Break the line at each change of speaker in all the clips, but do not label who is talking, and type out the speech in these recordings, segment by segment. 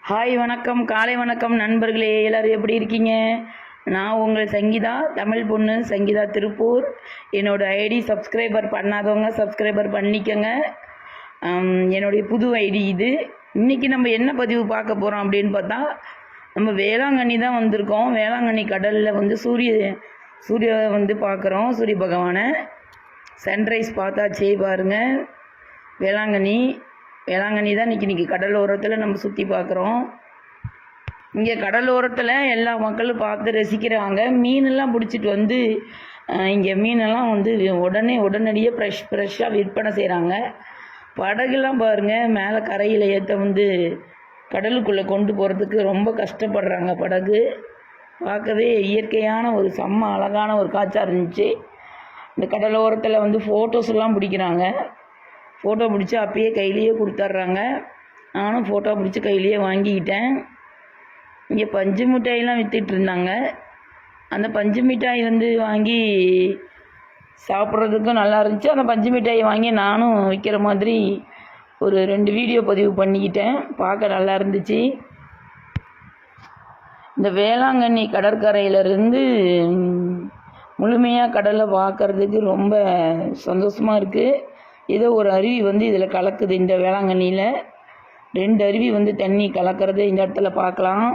Hi வணக்கம், காலை வணக்கம் நண்பர்களே. எல்லோரும் எப்படி இருக்கீங்க? நான் உங்கள் சங்கீதா, தமிழ் பொண்ணு சங்கீதா திருப்பூர். என்னோடய ஐடி சப்ஸ்கிரைபர் பண்ணாதவங்க சப்ஸ்கிரைபர் பண்ணிக்கோங்க. என்னுடைய புது ஐடி இது. இன்றைக்கி நம்ம என்ன பதிவு பார்க்க போகிறோம் அப்படின்னு பார்த்தா, நம்ம வேளாங்கண்ணி தான் வந்திருக்கோம். வேளாங்கண்ணி கடலில் வந்து சூரிய வந்து பார்க்குறோம். சூரிய பகவானை சன்ரைஸ் பார்த்தாச்சே பாருங்கள். வேளாங்கண்ணி தான் இன்றைக்கி கடலோரத்தில் நம்ம சுற்றி பார்க்குறோம். இங்கே கடலோரத்தில் எல்லா மக்களும் பார்த்து ரசிக்கிறாங்க. மீனெல்லாம் பிடிச்சிட்டு வந்து இங்கே மீனெல்லாம் வந்து உடனடியாக ஃப்ரெஷ்ஷாக விற்பனை செய்கிறாங்க. படகுலாம் பாருங்கள், மேலே கரையில் ஏற்ற வந்து கடலுக்குள்ளே கொண்டு போகிறதுக்கு ரொம்ப கஷ்டப்படுறாங்க. படகு பார்க்கவே இயற்கையான ஒரு செம்ம அழகான ஒரு காட்சியாக இருந்துச்சு. இந்த கடலோரத்தில் வந்து ஃபோட்டோஸ்லாம் பிடிக்கிறாங்க. ஃபோட்டோ பிடிச்சி அப்பயே கையிலேயே கொடுத்துட்றாங்க. நானும் ஃபோட்டோ பிடிச்சி கையிலேயே வாங்கிக்கிட்டேன். இங்கே பஞ்சு மிட்டாயெலாம் விற்றுட்டு இருந்தாங்க. அந்த பஞ்சு மிட்டாய் வந்து வாங்கி சாப்பிட்றதுக்கும் நல்லா இருந்துச்சு. அந்த பஞ்சு மிட்டாயை வாங்கி நானும் விற்கிற மாதிரி ஒரு 2 வீடியோ பதிவு பண்ணிக்கிட்டேன். பார்க்க நல்லா இருந்துச்சு. இந்த வேளாங்கண்ணி கடற்கரையிலேருந்து முழுமையாக கடலை பார்க்குறதுக்கு ரொம்ப சந்தோஷமாக இருக்குது. ஏதோ ஒரு அருவி வந்து இதில் கலக்குது. இந்த வேளாங்கண்ணியில் 2 அருவி வந்து தண்ணி கலக்கிறது இந்த இடத்துல பார்க்கலாம்.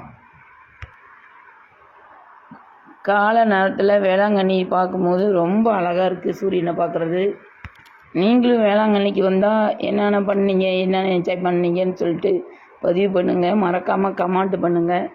காலை நேரத்தில் வேளாங்கண்ணி பார்க்கும்போது ரொம்ப அழகாக இருக்குது சூரியனை பார்க்குறது. நீங்களும் வேளாங்கண்ணிக்கு வந்தால் என்னென்ன பண்ணீங்க, என்னென்ன என்ஜாய் பண்ணீங்கன்னு சொல்லிட்டு பதிவு பண்ணுங்கள். மறக்காமல் கமெண்ட் பண்ணுங்கள்.